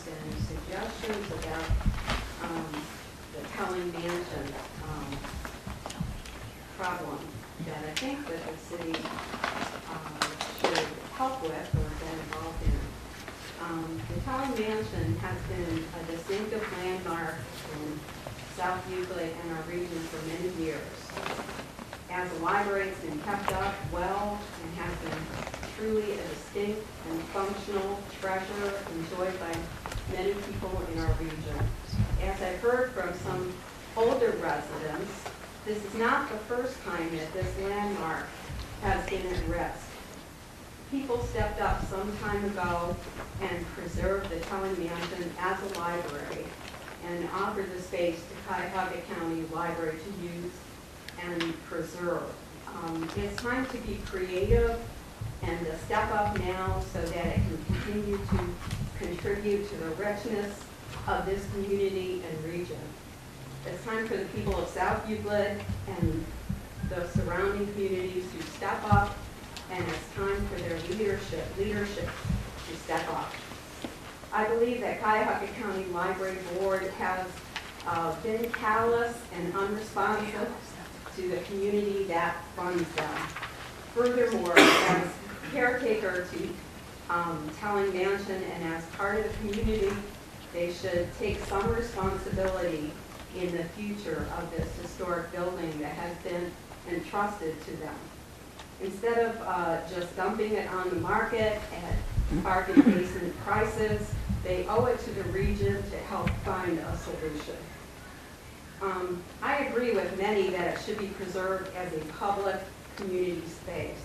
been suggestions about the Telling Mansion problem that I think that the city should help with or get involved in. The Telling Mansion has been a distinctive landmark in South Euclid and our region for many years. As a library, it's been kept up well and has been truly a distinct and functional treasure enjoyed by many people in our region. As I've heard from some older residents, this is not the first time that this landmark has been at risk. People stepped up some time ago and preserved the Telling Mansion as a library and offered the space to Cuyahoga County Library to use and preserve. It's time to be creative and to step up now so that it can continue to contribute to the richness of this community and region. It's time for the people of South Euclid and the surrounding communities to step up, and it's time for their leadership to step up. I believe that Cuyahoga County Library Board has been callous and unresponsive to the community that funds them. Furthermore, as caretaker to Telling Mansion and as part of the community, they should take some responsibility in the future of this historic building that has been entrusted to them. Instead of just dumping it on the market at market basement prices, they owe it to the region to help find a solution. I agree with many that it should be preserved as a public community space.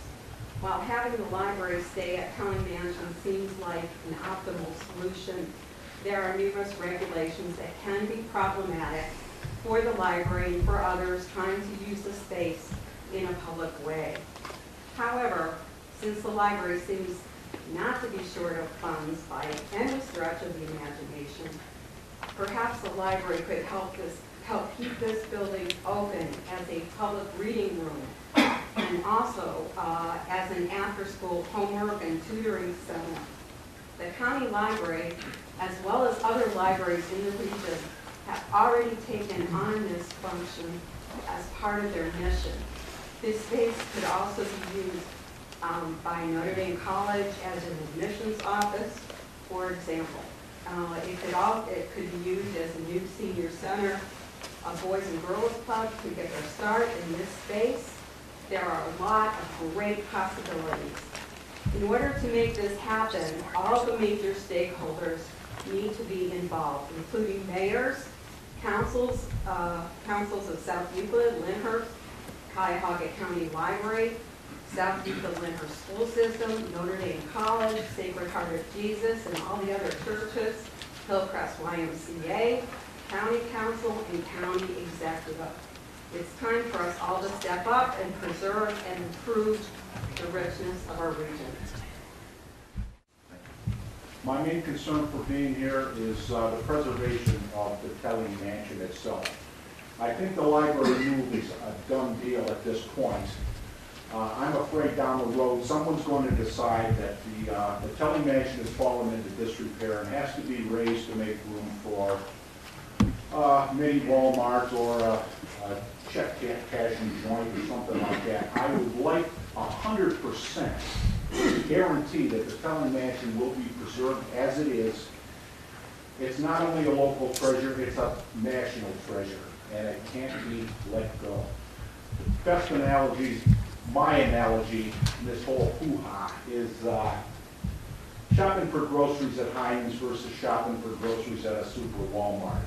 While having the library stay at Telling Mansion seems like an optimal solution, there are numerous regulations that can be problematic for the library and for others trying to use the space in a public way. However, since the library seems not to be short of funds by any stretch of the imagination, perhaps the library could help keep this building open as a public reading room and also as an after-school homework and tutoring center. The county library, as well as other libraries in the region, have already taken on this function as part of their mission. This space could also be used by Notre Dame College as an admissions office, for example. It could be used as a new senior center. A Boys and Girls Club could get their start in this space. There are a lot of great possibilities. In order to make this happen, all the major stakeholders need to be involved, including mayors, councils of South Euclid, Lyndhurst, Cuyahoga County Library, South Euclid Lyndhurst School System, Notre Dame College, Sacred Heart of Jesus, and all the other churches, Hillcrest YMCA, County Council, and County Executive. It's time for us all to step up and preserve and improve the richness of our region. My main concern for being here is the preservation of the Telling Mansion itself. I think the library move is a done deal at this point. I'm afraid down the road someone's going to decide that the Telling Mansion has fallen into disrepair and has to be raised to make room for mini Walmart or a check cashing joint or something like that. I would like 100% guarantee that the Telling Mansion will be preserved as it is. It's not only a local treasure, it's a national treasure, and it can't be let go. The best analogy, my analogy, in this whole hoo-ha is shopping for groceries at Heinz versus shopping for groceries at a super Walmart.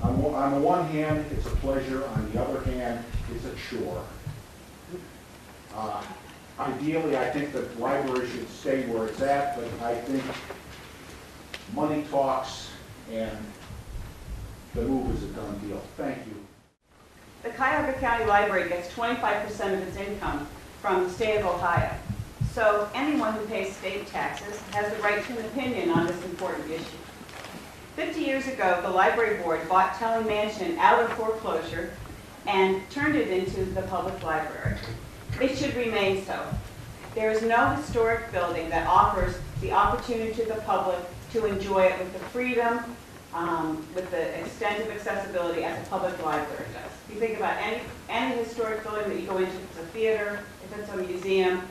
On the one hand, it's a pleasure. On the other hand, it's a chore. Ideally, I think the library should stay where it's at, but I think money talks and the move is a done deal. Thank you. The Cuyahoga County Library gets 25% of its income from the state of Ohio. So anyone who pays state taxes has the right to an opinion on this important issue. 50 years ago, the library board bought Telling Mansion out of foreclosure and turned it into the public library. It should remain so. There is no historic building that offers the opportunity to the public to enjoy it with the freedom, with the extent of accessibility as a public library does. If you think about any historic building that you go into, if it's a theater, if it's a museum,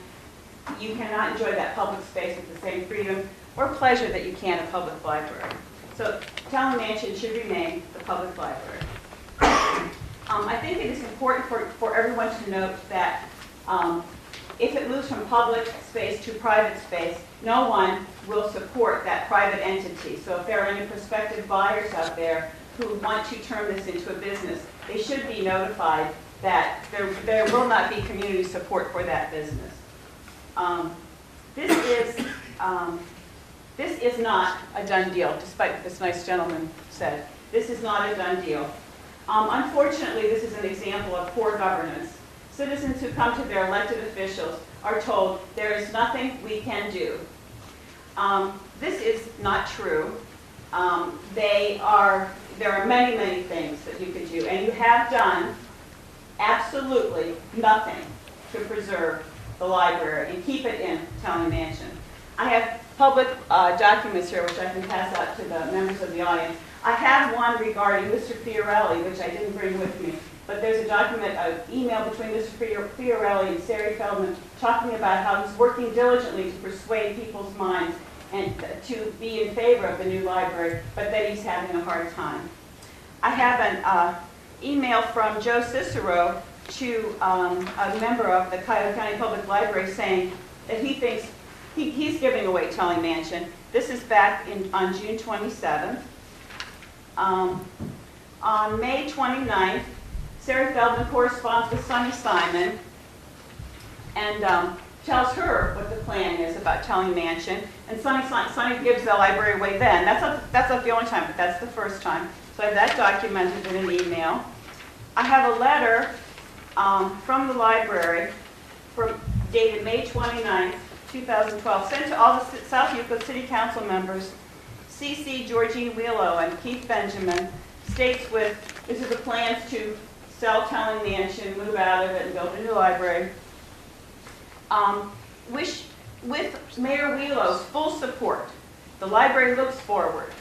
you cannot enjoy that public space with the same freedom or pleasure that you can a public library. So Talon Mansion should remain the public library. I think it is important for everyone to note that if it moves from public space to private space, no one will support that private entity. So if there are any prospective buyers out there who want to turn this into a business, they should be notified that there will not be community support for that business. This is not a done deal, despite what this nice gentleman said. This is not a done deal. Unfortunately, this is an example of poor governance. Citizens who come to their elected officials are told there is nothing we can do. This is not true. There are many, many things that you could do, and you have done absolutely nothing to preserve the library and keep it in Talon Mansion. I have public documents here which I can pass out to the members of the audience. I have one regarding Mr. Fiorelli, which I didn't bring with me, but there's a document, an email between Mr. Fiorelli and Sari Feldman talking about how he's working diligently to persuade people's minds and to be in favor of the new library, but that he's having a hard time. I have an email from Joe Cicero to a member of the Cuyahoga County Public Library saying that he thinks he's giving away Talon Mansion. This is back on June 27th. On May 29th, Sari Feldman corresponds with Sonny Simon and tells her what the plan is about Talon Mansion. And Sonny gives the library away then. That's not the only time, but that's the first time. So I have that documented in an email. I have a letter from the library dated May 29th, 2012, sent to all the South Euclid City Council members, C.C. Georgine Wheelow and Keith Benjamin, states this is the plans to sell Talon Mansion, move out of it, and build a new library. With Mayor Wheelow's full support, the library looks forward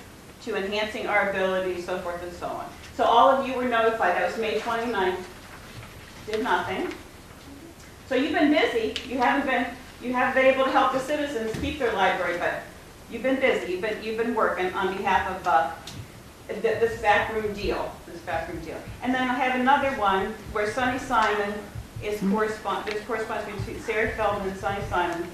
to enhancing our ability, so forth and so on. So all of you were notified. That was May 29th. Did nothing. So you've been busy. You haven't been able to help the citizens keep their library, but you've been busy. You've been working on behalf of this backroom deal. And then I have another one where Sonny Simon is there's correspondence between Sari Feldman and Sonny Simon.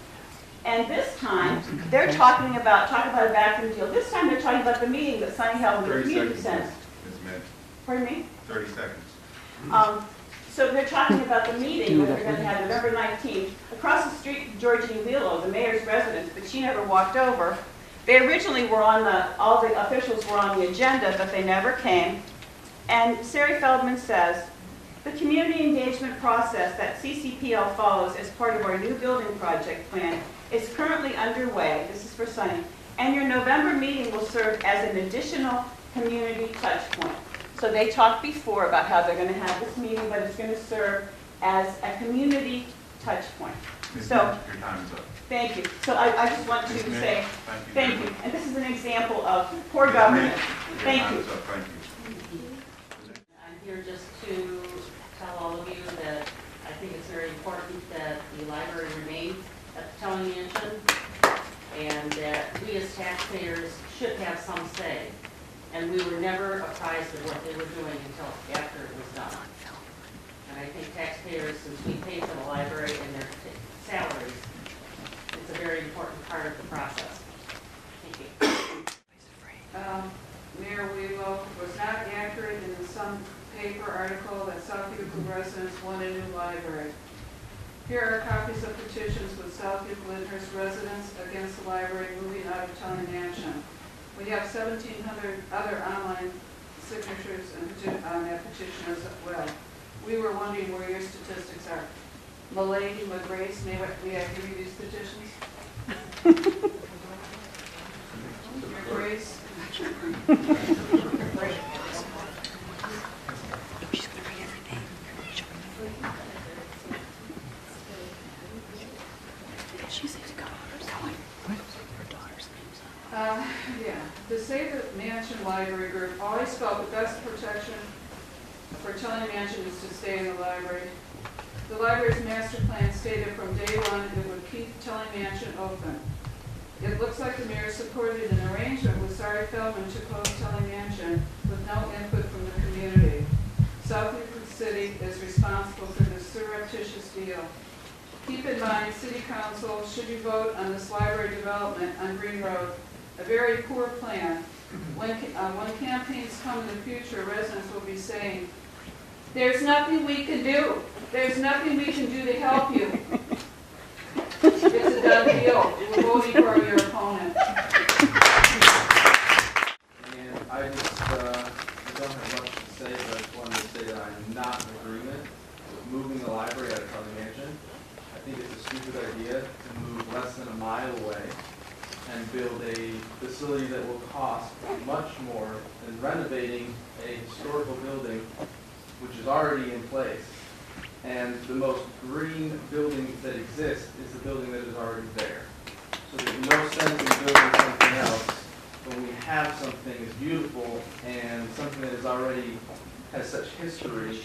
And this time, they're talking about a backroom deal. This time they're talking about the meeting that Sonny held with the community center. Pardon me? 30 seconds. So they're talking about the meeting that they're going to have November 19th across the street from Georgine Wheelow, the mayor's residence, but she never walked over. They originally were all the officials were on the agenda, but they never came. And Sari Feldman says, the community engagement process that CCPL follows as part of our new building project plan is currently underway. This is for Sonny. And your November meeting will serve as an additional community touch point. So they talked before about how they're going to have this meeting, but it's going to serve as a community touch point. So your time is up. Thank you. So I just want to say thank you. And this is an example of poor governance. Thank you. Thank you. I'm here just to tell all of you that I think it's very important that the library remains at the Talon Mansion and that we as taxpayers should have some say. And we were never apprised of what they were doing until after it was done. And I think taxpayers, since we pay for the library and their salaries, it's a very important part of the process. Thank you. Mayor Wheelow was not accurate in some paper article that South Euclid residents want a new library. Here are copies of petitions with South Euclid residents against the library moving out of Talon Mansion. We have 1,700 other online signatures on that petition as well. We were wondering where your statistics are. Milady, LaGrace, may we have give you these petitions? LaGrace? Yeah, the Save the Mansion Library Group always felt the best protection for Telling Mansion is to stay in the library. The library's master plan stated from day one it would keep Telling Mansion open. It looks like the mayor supported an arrangement with Sari Feldman to close Telling Mansion with no input from the community. South Euclid City is responsible for this surreptitious deal. Keep in mind, City Council, should you vote on this library development on Green Road, a very poor plan. When campaigns come in the future, residents will be saying, "There's nothing we can do. There's nothing we can do to help you." It's a done deal. We're voting for your opponent. And I just don't have much to say, but I just wanted to say that I'm not in agreement with moving the library out of Kelly Mansion. I think it's a stupid idea to move less than a mile away and build a facility that will cost much more than renovating a historical building which is already in place. And the most green building that exists is the building that is already there. So there's no sense in building something else when we have something that's beautiful and something that is already has such history,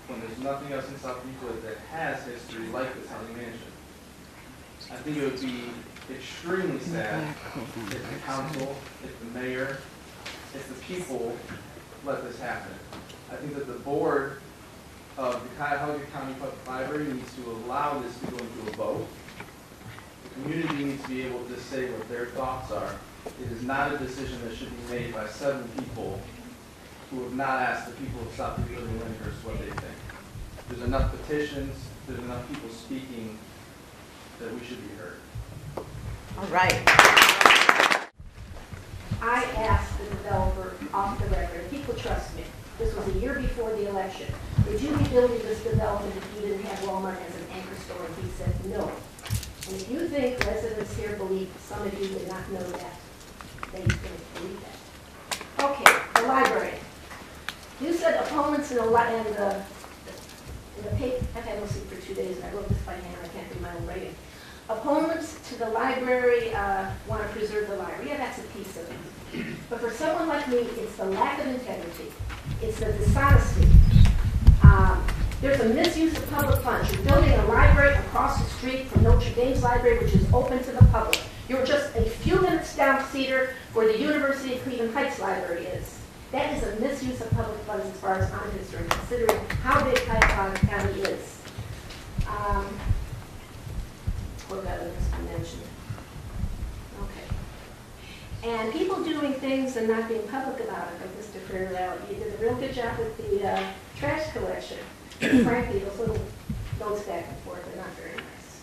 when there's nothing else in South Euclid that has history like the Telling Mansion. I think it would be extremely sad if the council, if the mayor, if the people let this happen. I think that the board of the Cuyahoga County Public Library needs to allow this to go into a vote. The community needs to be able to say what their thoughts are. It is not a decision that should be made by 7 people who have not asked the people of South Euclid and Lyndhurst what they think. There's enough petitions, there's enough people speaking that we should be heard. All right. I asked the developer off the record, people trust me, this was a year before the election, would you be building this development if you didn't have Walmart as an anchor store? And he said no. And if you think residents here believe, some of you did not know that, they didn't believe that. Okay, the library. You said opponents in the paper, I've had no sleep for 2 days and I wrote this by hand, I can't read my own writing. Opponents to the library want to preserve the library. Yeah, that's a piece of it. But for someone like me, it's the lack of integrity. It's the dishonesty. There's a misuse of public funds. You're building a library across the street from Notre Dame's library, which is open to the public. You're just a few minutes down Cedar where the University of Cleveland Heights Library is. That is a misuse of public funds as far as I'm concerned, considering how big Cuyahoga County is. What others I mentioned? Okay. And people doing things and not being public about it, like Mr. Fairwell, you did a real good job with the trash collection. Frankly, those little notes back and forth are not very nice.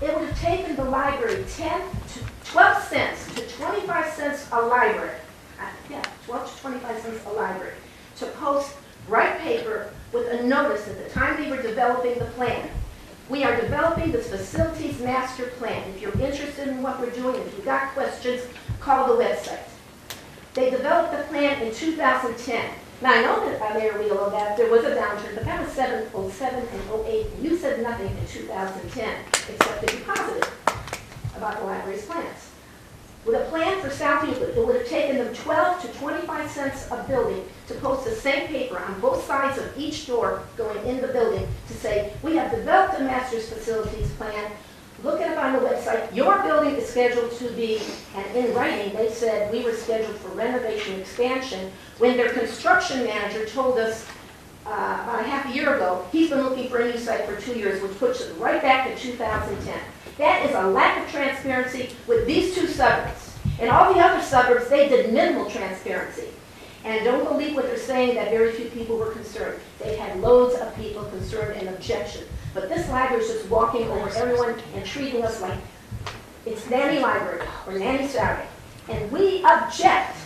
It would have taken the library 10 to 12 cents to 25 cents a library. 12 to 25 cents a library to post bright paper with a notice at the time they were developing the plan. We are developing this facilities master plan. If you're interested in what we're doing, if you've got questions, call the website. They developed the plan in 2010. Now, I know that Mayor Wheeler, that there was a downturn, but that was 07 and 08, and you said nothing in 2010, except to be positive about the library's plans. With a plan for South Euclid, it would have taken them 12 to 25 cents a building to post the same paper on both sides of each door going in the building to say, we have developed a master's facilities plan, look it up on the website, your building is scheduled to be, and in writing they said we were scheduled for renovation expansion, when their construction manager told us about a half a year ago, he's been looking for a new site for 2 years, which puts it right back to 2010. That is a lack of transparency with these 2 suburbs. In all the other suburbs, they did minimal transparency. And don't believe what they're saying that very few people were concerned. They had loads of people concerned and objection. But this library is just walking over everyone and treating us like it's Nanny Library or Nanny Saturday. And we object.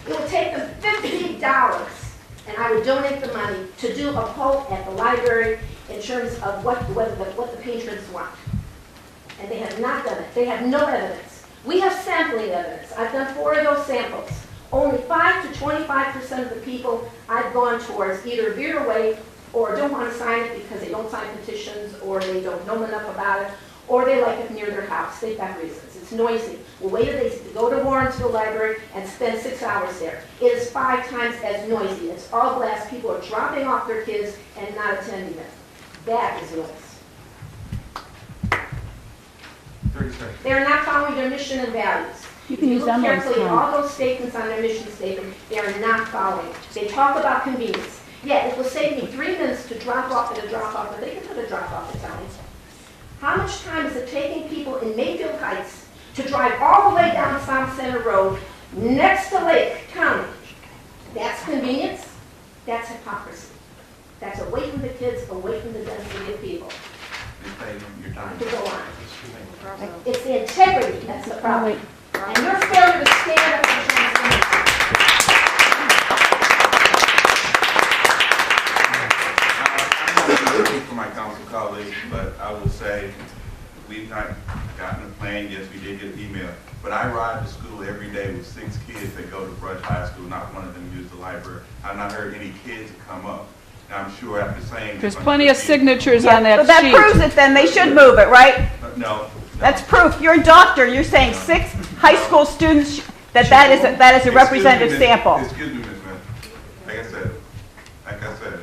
It would take them $50, and I would donate the money to do a poll at the library in terms of what the patrons want. And they have not done it. They have no evidence. We have sampling evidence. I've done 4 of those samples. Only 5 to 25% of the people I've gone towards either veer away or don't want to sign it because they don't sign petitions, or they don't know enough about it, or they like it near their house. They've got reasons. It's noisy. Well, wait till they go to Warrensville Library and spend 6 hours there. It is 5 times as noisy. It's all glass. People are dropping off their kids and not attending them. That is noise. 30 seconds. They are not following their mission and values. You If can you use look them on carefully at time. all those statements on their mission statement, they are not following. They talk about convenience. Yeah, it will save me 3 minutes to drop off at a drop-off, but they can put a drop-off at town. How much time is it taking people in Mayfield Heights to drive all the way down South Center Road next to Lake County? That's convenience. That's hypocrisy. That's away from the kids, away from the density of people. You're paying your time. To go on. It's the integrity that's the problem. And your failure to stand up for transparency. I'm not looking for my council colleagues, but I will say, we've not gotten a plan. Yes, we did get an email. But I ride to school every day with 6 kids that go to Brush High School. Not one of them use the library. I've not heard any kids come up. Now, I'm sure after saying. There's plenty of signatures on So that that sheet. proves it, then they should move it, right? No. That's proof. You're a doctor. You're saying 6 high school students, that is a representative sample. Excuse me, Ms. Smith. Like I said,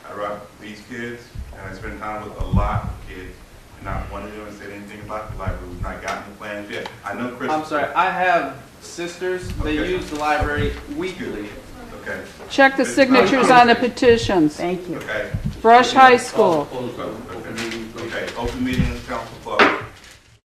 I ride these kids, and I spend time with a lot of kids, and not one of them has said anything about the library. We've not gotten the plans yet. I know Chris. I'm sorry, I have sisters, they Okay. use the library weekly. Okay. Check the signatures on the petitions. Thank you. Okay. Brush High School. Okay, open meeting is council closed.